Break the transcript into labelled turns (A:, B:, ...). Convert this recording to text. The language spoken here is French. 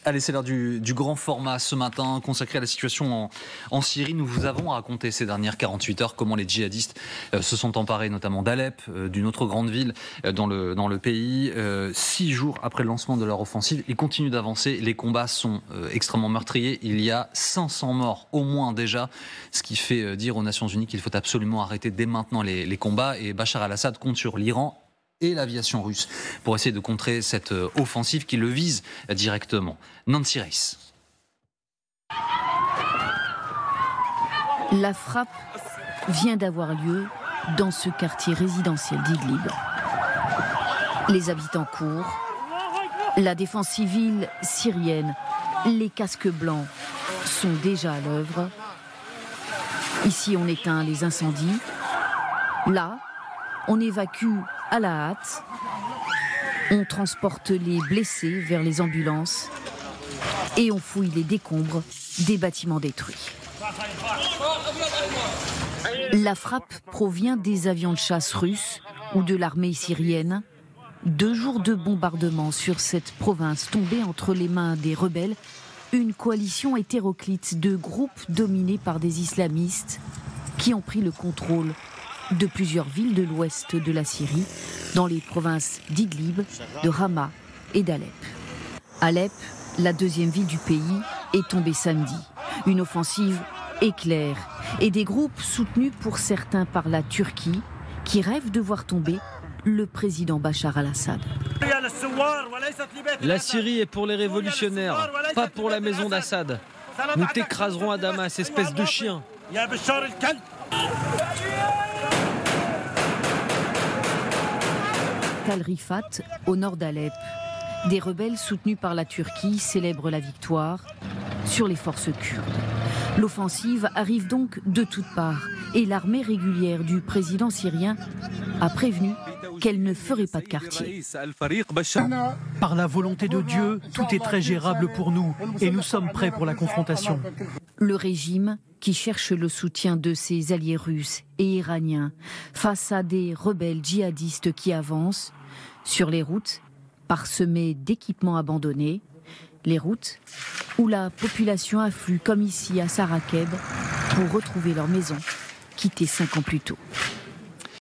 A: Allez, c'est l'heure du grand format ce matin consacré à la situation en Syrie. Nous vous avons raconté ces dernières 48 heures comment les djihadistes se sont emparés notamment d'Alep, d'une autre grande ville dans le pays. 6 jours après le lancement de leur offensive, ils continuent d'avancer. Les combats sont extrêmement meurtriers. Il y a 500 morts au moins déjà, ce qui fait dire aux Nations Unies qu'il faut absolument arrêter dès maintenant les combats. Et Bachar al-Assad compte sur l'Iran et l'aviation russe pour essayer de contrer cette offensive qui le vise directement. Nancy Reiss.
B: La frappe vient d'avoir lieu dans ce quartier résidentiel d'Idlib. Les habitants courent. La défense civile syrienne, les casques blancs sont déjà à l'œuvre. Ici, on éteint les incendies. Là, on évacue à la hâte. On transporte les blessés vers les ambulances et on fouille les décombres des bâtiments détruits. La frappe provient des avions de chasse russes ou de l'armée syrienne. 2 jours de bombardement sur cette province tombée entre les mains des rebelles, une coalition hétéroclite de groupes dominés par des islamistes qui ont pris le contrôle de plusieurs villes de l'ouest de la Syrie, dans les provinces d'Idlib, de Rama et d'Alep. Alep, la 2e ville du pays, est tombée samedi. Une offensive éclair et des groupes soutenus pour certains par la Turquie qui rêvent de voir tomber le président Bachar al-Assad.
C: La Syrie est pour les révolutionnaires, pas pour la maison d'Assad. Nous t'écraserons à Damas, espèce de chien.
B: Tal Rifat, au nord d'Alep. Des rebelles soutenus par la Turquie célèbrent la victoire sur les forces kurdes. L'offensive arrive donc de toutes parts et l'armée régulière du président syrien a prévenu qu'elle ne ferait pas de quartier.
D: Par la volonté de Dieu, tout est très gérable pour nous et nous sommes prêts pour la confrontation.
B: Le régime qui cherche le soutien de ses alliés russes et iraniens face à des rebelles djihadistes qui avancent sur les routes parsemées d'équipements abandonnés, les routes où la population afflue comme ici à Sarakeb pour retrouver leur maison quittée 5 ans plus tôt.